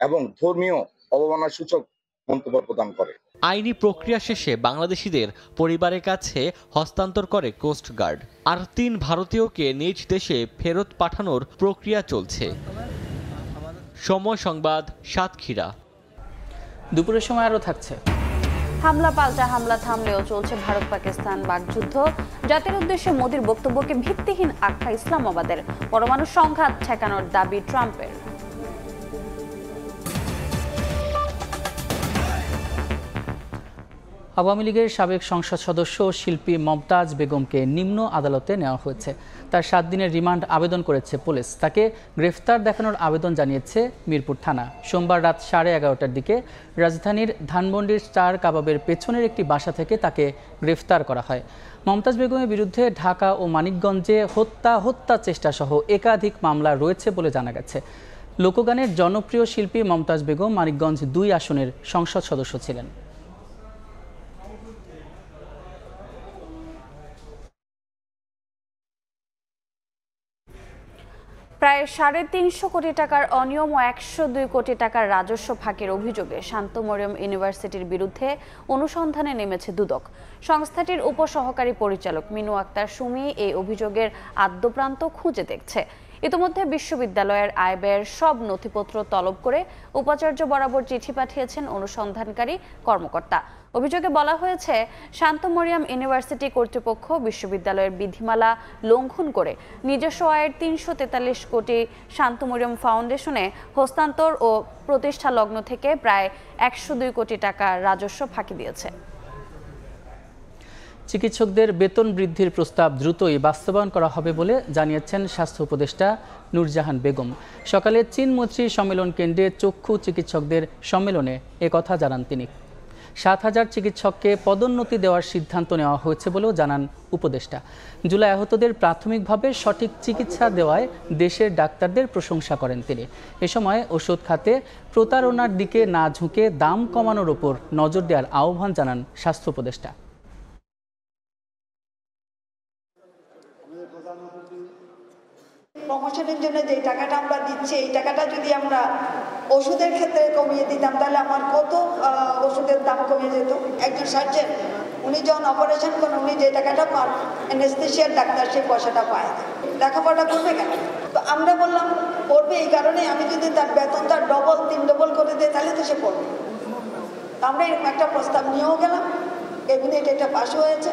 M: এবং ধর্মীয় অবমাননার সূচক মন্তব্য প্রদান করে।
B: আইনি প্রক্রিয়া শেষে বাংলাদেশিদের পরিবারের কাছে হস্তান্তর করে কোস্টগার্ড। আর 3 ভারতীয়কে নিজ দেশে ফেরত পাঠানোর প্রক্রিয়া চলছে। সময় সংবাদ, সাতক্ষীরা।
D: দুপুরের সময় আরও থাকছে।
A: হামলা পাল্টা হামলা থামলেও চলছে ভারত পাকিস্তান বাকযুদ্ধ। জাতির উদ্দেশ্যে মোদির বক্তব্যকে ভিত্তিহীন আখ্যা ইসলামাবাদের। পরমাণু সংঘাত ঠেকানোর দাবি ট্রাম্পের।
D: আওয়ামী লীগের সাবেক সংসদ সদস্য শিল্পী মমতাজ বেগমকে নিম্ন আদালতে নেওয়া হয়েছে। তার 7 দিনের রিমান্ড আবেদন করেছে পুলিশ। তাকে গ্রেফতার দেখানোর আবেদন জানিয়েছে মিরপুর থানা। সোমবার রাত 11:30টার দিকে রাজধানীর ধানমন্ডির স্টার কাবাবের পেছনের একটি বাসা থেকে তাকে গ্রেফতার করা হয়। মমতাজ বেগমের বিরুদ্ধে ঢাকা ও মানিকগঞ্জে হত্যা চেষ্টা সহ একাধিক মামলা রয়েছে বলে জানা গেছে। লোকগানের জনপ্রিয় শিল্পী মমতাজ বেগম মানিকগঞ্জ 2 আসনের সংসদ সদস্য ছিলেন।
A: প্রায় 350 কোটি টাকার অনিয়ম ও 102 কোটি টাকার রাজস্ব ফাঁকির অভিযোগে শান্ত মরিয়ম ইউনিভার্সিটির বিরুদ্ধে অনুসন্ধানে নেমেছে দুদক। সংস্থাটির উপসহকারী পরিচালক মিনু আক্তার সুমি এই অভিযোগের আদ্যপ্রান্ত খুঁজে দেখছে। ইতিমধ্যে বিশ্ববিদ্যালয়ের আয় ব্যয়ের সব নথিপত্র তলব করে উপাচার্য বরাবর চিঠি পাঠিয়েছেন অনুসন্ধানকারী কর্মকর্তা। অভিযোগে বলা হয়েছে, শান্ত মরিয়ম ইউনিভার্সিটি কর্তৃপক্ষ বিশ্ববিদ্যালয়ের বিধিমালা লঙ্ঘন করে নিজস্ব আয়ের ৩৪৩ কোটি শান্ত মরিয়ম ফাউন্ডেশনে হস্তান্তর ও প্রতিষ্ঠা লগ্ন থেকে প্রায় ১০২ কোটি টাকা রাজস্ব ফাঁকি দিয়েছে।
D: চিকিৎসকদের বেতন বৃদ্ধির প্রস্তাব দ্রুতই বাস্তবায়ন করা হবে বলে জানিয়েছেন স্বাস্থ্য উপদেষ্টা নূরজাহান বেগম। সকালে চীন মৈত্রী সম্মেলন কেন্দ্রে চক্ষু চিকিৎসকদের সম্মেলনে একথা জানান তিনি। ৭,০০০ চিকিৎসককে পদোন্নতি দেওয়ার সিদ্ধান্ত নেওয়া হয়েছে বলেও জানান উপদেষ্টা। জুলাই আহতদের প্রাথমিকভাবে সঠিক চিকিৎসা দেওয়ায় দেশের ডাক্তারদের প্রশংসা করেন তিনি। এ সময় ওষুধ খাতে প্রতারণার দিকে না ঝুঁকে দাম কমানোর ওপর নজর দেওয়ার আহ্বান জানান স্বাস্থ্য উপদেষ্টা।
J: প্রমোশনের জন্য যে টাকাটা আমরা দিচ্ছি, এই টাকাটা যদি আমরা ওষুধের ক্ষেত্রে কমিয়ে দিতাম তাহলে আমার কত ওষুধের দাম কমে যেত। একজন সার্জন উনি যখন অপারেশন করেন উনি যে টাকাটা পান, অ্যানেস্থেশিয়ার ডাক্তার সেই পয়সাটা পায় না। লেখাপড়া করবে কেন? তো আমরা বললাম পড়বে এই কারণে, আমি যদি তার বেতন তার ডবল 3 ডবল করে দিই তাহলে তো সে পড়বে। আমরা এরকম একটা প্রস্তাব নিয়েও গেলাম, ক্যাবিনেট এটা পাশ হয়েছে।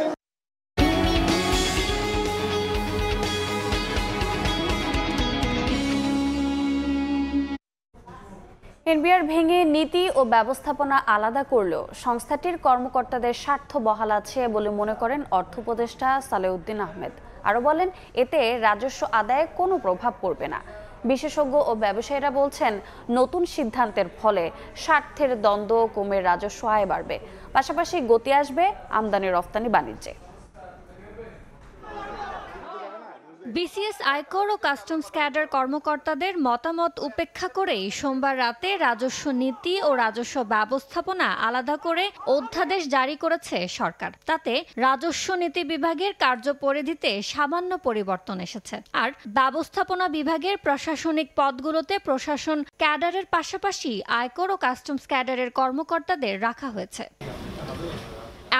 A: এনবিআর ভেঙে নীতি ও ব্যবস্থাপনা আলাদা করলেও সংস্থাটির কর্মকর্তাদের স্বার্থ বহাল আছে বলে মনে করেন অর্থ উপদেষ্টা সালেউদ্দিন আহমেদ। আরও বলেন, এতে রাজস্ব আদায়ে কোনো প্রভাব পড়বে না। বিশেষজ্ঞ ও ব্যবসায়ীরা বলছেন, নতুন সিদ্ধান্তের ফলে স্বার্থের দ্বন্দ্ব কমে রাজস্ব আয় বাড়বে, পাশাপাশি গতি আসবে আমদানি রফতানি বাণিজ্যে।
N: বিসিএস আয়কর ও কাস্টমস ক্যাডার কর্মকর্তাদের মতামত উপেক্ষা করেই সোমবার রাতে রাজস্ব নীতি ও রাজস্ব ব্যবস্থাপনা আলাদা করে অধ্যাদেশ জারি করেছে সরকার। তাতে রাজস্ব নীতি বিভাগের কার্যপরিধিতে সামান্য পরিবর্তন এসেছে, আর ব্যবস্থাপনা বিভাগের প্রশাসনিক পদগুলোতে প্রশাসন ক্যাডারের পাশাপাশি আয়কর ও কাস্টমস ক্যাডারের কর্মকর্তাদের রাখা হয়েছে।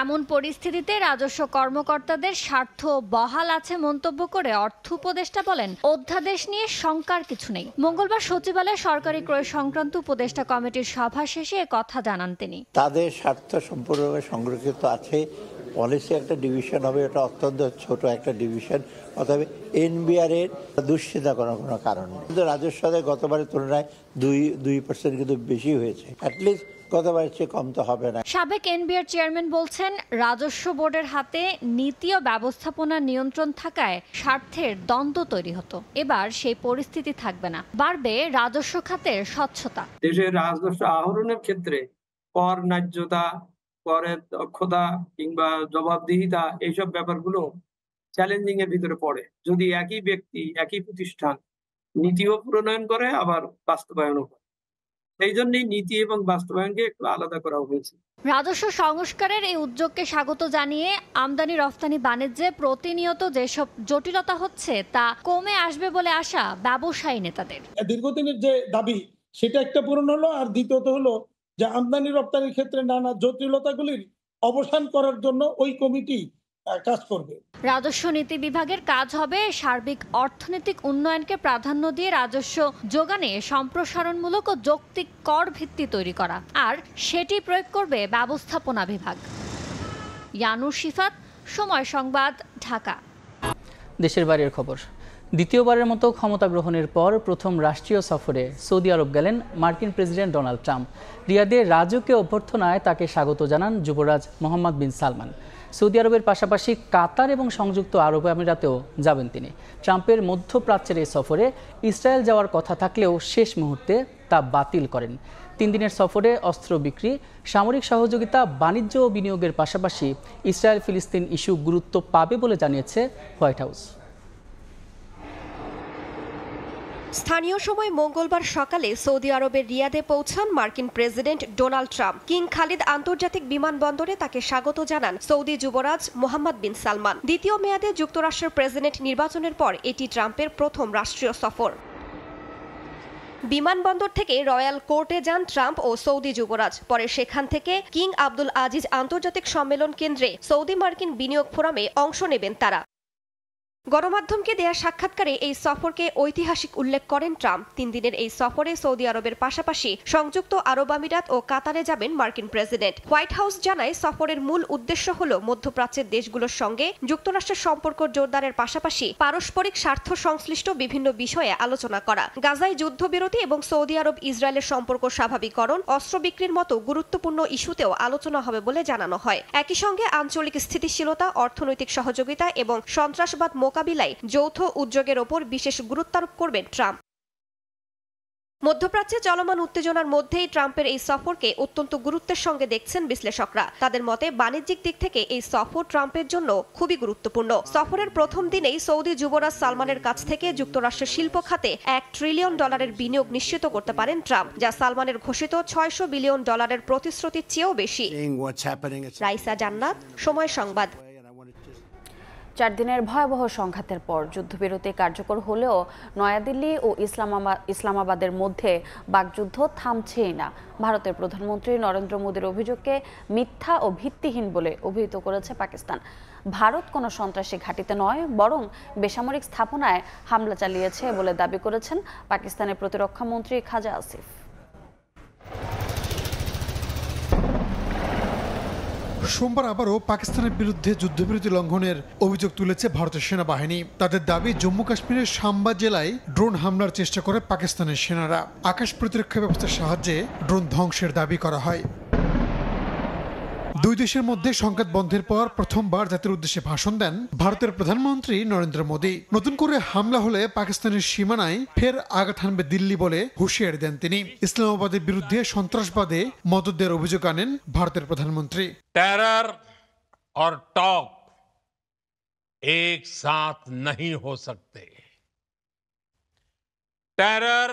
N: এমন পরিস্থিতিতে রাজস্ব কর্মকর্তাদের স্বার্থ বহাল আছে মন্তব্য করে অর্থ উপদেষ্টা বলেন, অধ্যাদেশ নিয়ে শঙ্কার কিছু নেই। মঙ্গলবার সচিবালয়ে সরকারি ক্রয় সংক্রান্ত উপদেষ্টা কমিটির সভা শেষে কথা জানান তিনি।
O: তাদের স্বার্থ সম্পূর্ণভাবে সংরক্ষিত আছে। পলিসি একটা ডিভিশন হবে, এটা অত্যন্ত ছোট একটা ডিভিশন, অতএব এনবিআর এর দুশ্চিন্তা করার কোনো কারণ নেই। কিন্তু রাজস্ব আদায় গতবারের তুলনায় 2% কিন্তু বেশি হয়েছে। অ্যাটলিস্ট গতবারের চেয়ে কম তো হবে না।
N: সাবেক এনবিআর চেয়ারম্যান বলছেন, রাজস্ব বোর্ডের হাতে নীতি ও ব্যবস্থাপনা নিয়ন্ত্রণ থাকায় স্বার্থের দ্বন্দ্ব তৈরি হতো। এবার সেই পরিস্থিতি থাকবে না, বাড়বে রাজস্ব খাতের স্বচ্ছতা।
P: দেশের রাজস্ব আহরণের ক্ষেত্রে কর ন্যায্যতা, করের দক্ষতা কিংবা জবাবদিহিতা, এইসব ব্যাপারগুলো চ্যালেঞ্জিং এর ভিতরে পড়ে যদি একই ব্যক্তি একই প্রতিষ্ঠান নীতিও প্রণয়ন করে আবার বাস্তবায়নও করে। এই জন্যই নীতি এবং বাস্তবায়নকে একটু আলাদা করা হয়েছে।
N: রাজস্ব সংস্কারের এই উদ্যোগকে স্বাগত জানিয়ে আমদানি রফতানি বাণিজ্যে প্রতিনিয়ত যেসব জটিলতা হচ্ছে তা কমে আসবে বলে আশা ব্যবসায়ী নেতাদের।
R: দীর্ঘদিনের যে দাবি সেটা একটা পূরণ হলো, আর দ্বিতীয়ত হলো যে আমদানি রপ্তানির ক্ষেত্রে নানা জটিলতাগুলির অবসান করার জন্য ওই কমিটি কাজ করবে।
N: রাজস্ব নীতি বিভাগের কাজ হবে সার্বিক অর্থনৈতিক উন্নয়নকে প্রাধান্য দিয়ে রাজস্ব যোগানে সম্প্রসারণমূলক ও যৌক্তিক কর ভিত্তি তৈরি করা, আর সেটি প্রয়োগ করবে ব্যবস্থাপনা বিভাগ। ইয়ানুর শিফাত, সময় সংবাদ, ঢাকা।
D: দেশের বাইরের খবর। দ্বিতীয়বারের মতো ক্ষমতা গ্রহণের পর প্রথম রাষ্ট্রীয় সফরে সৌদি আরব গেলেন মার্কিন প্রেসিডেন্ট ডোনাল্ড ট্রাম্প। রিয়াদে রাজকীয় অভ্যর্থনায় তাকে স্বাগত জানান যুবরাজ মোহাম্মদ বিন সালমান। সৌদি আরবের পাশাপাশি কাতার এবং সংযুক্ত আরব আমিরাতেও যাবেন তিনি। ট্রাম্পের মধ্যপ্রাচ্যের এই সফরে ইসরায়েল যাওয়ার কথা থাকলেও শেষ মুহূর্তে তা বাতিল করেন। 3 দিনের সফরে অস্ত্র বিক্রি, সামরিক সহযোগিতা, বাণিজ্য ও বিনিয়োগের পাশাপাশি ইসরায়েল ফিলিস্তিন ইস্যু গুরুত্ব পাবে বলে জানিয়েছে হোয়াইট হাউস।
Z: স্থানীয় সময় মঙ্গলবার সকালে সৌদি আরবের রিয়াদে পৌঁছান মার্কিন president Donald Trump. King Khalid আন্তর্জাতিক বিমানবন্দরে তাকে স্বাগত জানান সৌদি যুবরাজ মোহাম্মদ বিন সালমান। দ্বিতীয় মেয়াদে যুক্তরাষ্ট্রের প্রেসিডেন্ট নির্বাচনের পর এটি ট্রাম্পের প্রথম রাষ্ট্রীয় সফর। বিমানবন্দর থেকে রয়্যাল কোর্টে যান ট্রাম্প ও সৌদি যুবরাজ। পরে সেখান থেকে কিং আব্দুল আজিজ আন্তর্জাতিক সম্মেলন কেন্দ্রে সৌদি মার্কিন বিনিয়োগ ফোরামে অংশ নেবেন তারা। গণমাধ্যমকে দেয়া সাক্ষাৎকারে এই সফরকে ঐতিহাসিক উল্লেখ করেন ট্রাম্প। 3 দিনের এই সফরে সৌদি আরবের পাশাপাশি সংযুক্ত আরব আমিরাত ও কাতারে যাবেন মার্কিন প্রেসিডেন্ট। হোয়াইট হাউস জানায় সফরের মূল উদ্দেশ্য হল মধ্যপ্রাচ্যের দেশগুলোর সঙ্গে যুক্তরাষ্ট্রের সম্পর্ক জোরদারের পাশাপাশি পারস্পরিক স্বার্থ সংশ্লিষ্ট বিভিন্ন বিষয়ে আলোচনা করা, গাজায় যুদ্ধবিরতি এবং সৌদি আরব ইসরায়েলের সম্পর্ক স্বাভাবিকরণ, অস্ত্র বিক্রির মতো গুরুত্বপূর্ণ ইস্যুতেও আলোচনা হবে বলে জানানো হয়। একই সঙ্গে আঞ্চলিক স্থিতিশীলতা, অর্থনৈতিক সহযোগিতা এবং সন্ত্রাসবাদ মোকাবিলায় যৌথ উদ্যোগের ওপর বিশেষ গুরুত্বারোপ করবেন ট্রাম্প। মধ্যপ্রাচ্যে চলমান উত্তেজনার মধ্যেই ট্রাম্পের এই সফরকে অত্যন্ত গুরুত্বের সঙ্গে দেখছেন বিশ্লেষকরা। তাদের মতে বাণিজ্যিক দিক থেকে এই সফর ট্রাম্পের জন্য খুবই গুরুত্বপূর্ণ। সফরের প্রথম দিনেই সৌদি যুবরাজ সালমানের কাছ থেকে যুক্তরাষ্ট্রের শিল্প খাতে $1 ট্রিলিয়ন বিনিয়োগ নিশ্চিত করতে পারেন ট্রাম্প, যা সালমানের ঘোষিত $600 বিলিয়ন প্রতিশ্রুতির চেয়েও বেশি। রাইসা জান্নাত, সময় সংবাদ।
A: 4 দিনের ভয়াবহ সংঘাতের পর যুদ্ধবিরতি কার্যকর হলেও নয়াদিল্লি ও ইসলামাবাদের মধ্যে বাকযুদ্ধ থামছেই না। ভারতের প্রধানমন্ত্রী নরেন্দ্র মোদীর অভিযোগকে মিথ্যা ও ভিত্তিহীন বলে অভিহিত করেছে পাকিস্তান। ভারত কোনো সন্ত্রাসী ঘাঁটিতে নয়, বরং বেসামরিক স্থাপনায় হামলা চালিয়েছে বলে দাবি করেছেন পাকিস্তানের প্রতিরক্ষা মন্ত্রী খাজা আসিফ।
E: সোমবার আবারও পাকিস্তানের বিরুদ্ধে যুদ্ধবিরতি লঙ্ঘনের অভিযোগ তুলেছে ভারতের সেনাবাহিনী। তাদের দাবি, জম্মু কাশ্মীরের সাম্বা জেলায় ড্রোন হামলার চেষ্টা করে পাকিস্তানের সেনারা। আকাশ প্রতিরক্ষা ব্যবস্থার সাহায্যে ড্রোন ধ্বংসের দাবি করা হয়। 2 দেশের মধ্যে সংঘাত বন্ধের পর প্রথমবার জাতির উদ্দেশ্যে ভাষণ দেন ভারতের প্রধানমন্ত্রী নরেন্দ্র মোদী। নতুন করে হামলা হলে পাকিস্তানের সীমানায় ফের আঘাত হানবে দিল্লি বলে হুঁশিয়ারি দেন তিনি। ইসলামাবাদের বিরুদ্ধে সন্ত্রাসবাদে মদত দেওয়ার অভিযোগ আনেন ভারতের প্রধানমন্ত্রী।
F: टेरर और टॉक एक साथ नहीं हो सकते। टेरर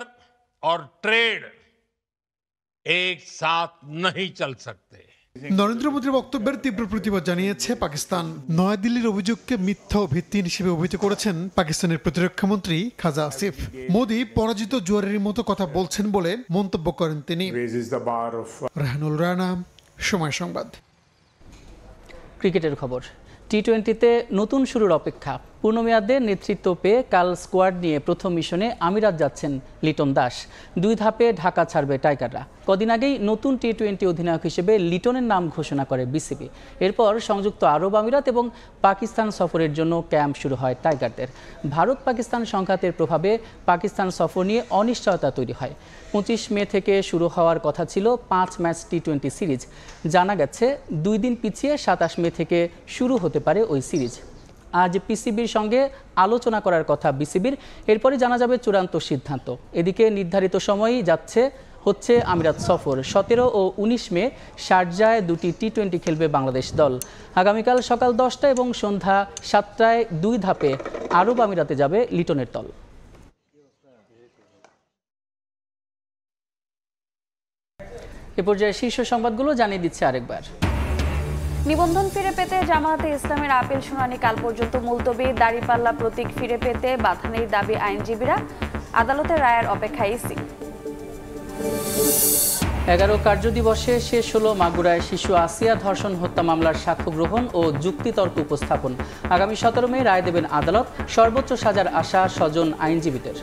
F: और ट्रेड एक साथ नहीं चल सकते।
E: নরেন্দ্র মোদীর বক্তব্যের তীব্র প্রতিবাদ জানিয়েছে পাকিস্তান। নয়াদিল্লির অভিযোগকে মিথ্যা ও ভিত্তিহীন হিসেবে অভিহিত করেছেন পাকিস্তানের প্রতিরক্ষা মন্ত্রী খাজা আসিফ। মোদী পরাজিত জুয়ারের মতো কথা বলছেন বলে মন্তব্য করেন তিনি। রেহানুল রানা, সময় সংবাদ।
D: ক্রিকেটের খবর। টি-20তে নতুন শুরুর অপেক্ষা। পূর্ণমেয়াদে নেতৃত্ব পেয়ে কাল স্কোয়াড নিয়ে প্রথম মিশনে আমিরাত যাচ্ছেন লিটন দাস। 2 ধাপে ঢাকা ছাড়বে টাইগাররা। কদিন আগেই নতুন টি-20 অধিনায়ক হিসেবে লিটনের নাম ঘোষণা করে বিসিবি। এরপর সংযুক্ত আরব আমিরাত এবং পাকিস্তান সফরের জন্য ক্যাম্প শুরু হয় টাইগারদের। ভারত পাকিস্তান সংঘাতের প্রভাবে পাকিস্তান সফর নিয়ে অনিশ্চয়তা তৈরি হয়। 25 মে থেকে শুরু হওয়ার কথা ছিল 5 ম্যাচ টি-20 সিরিজ। জানা গেছে 2 দিন পিছিয়ে 27 মে থেকে শুরু হতে পারে ওই সিরিজ। আজ পিসিবির সঙ্গে আলোচনা করার কথা বিসিবির, এরপরে জানা যাবে চূড়ান্ত সিদ্ধান্ত। এদিকে নির্ধারিত সময়েই হচ্ছে আমিরাত সফর। 17 ও 19 মে শারজায় 2টি টি-20 খেলবে বাংলাদেশ দল। আগামীকাল সকাল 10টা এবং সন্ধ্যা 7টায় 2 ধাপে আরব আমিরাতে যাবে লিটনের দল। এ পর্যায়ে শীর্ষ সংবাদগুলো জানিয়ে দিচ্ছে আরেকবার।
A: নিবন্ধন ফিরে পেতে জামায়াতে ইসলামের আপিল শুনানি কাল পর্যন্ত মুলতবি। দাড়িপাল্লা প্রতীক ফিরে পেতে বাধা নেই দাবি আইনজীবীরা। আদালতের রায়ের অপেক্ষায় ইসি।
D: 11 কার্যদিবসে শেষ হলো মাগুরায় শিশু আসিয়া ধর্ষণ হত্যা মামলার সাক্ষ্য গ্রহণ ও যুক্তিতর্ক উপস্থাপন। আগামী 17 মে রায় দেবেন আদালত। সর্বোচ্চ সাজার আশা স্বজন আইনজীবীদের।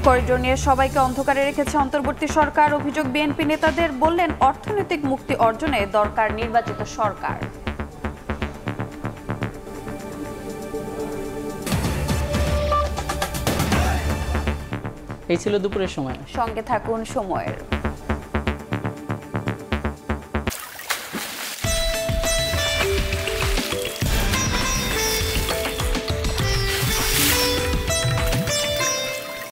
A: করিডোর নিয়ে সবাইকে অন্ধকারে রেখেছে অন্তর্বর্তী সরকার। অভিযোগ বিএনপি নেতাদের, বললেন অর্থনৈতিক মুক্তি অর্জনে দরকার নির্বাচিত সরকার।
D: এই ছিল দুপুরের সময়।
A: সঙ্গে থাকুন সময়ের।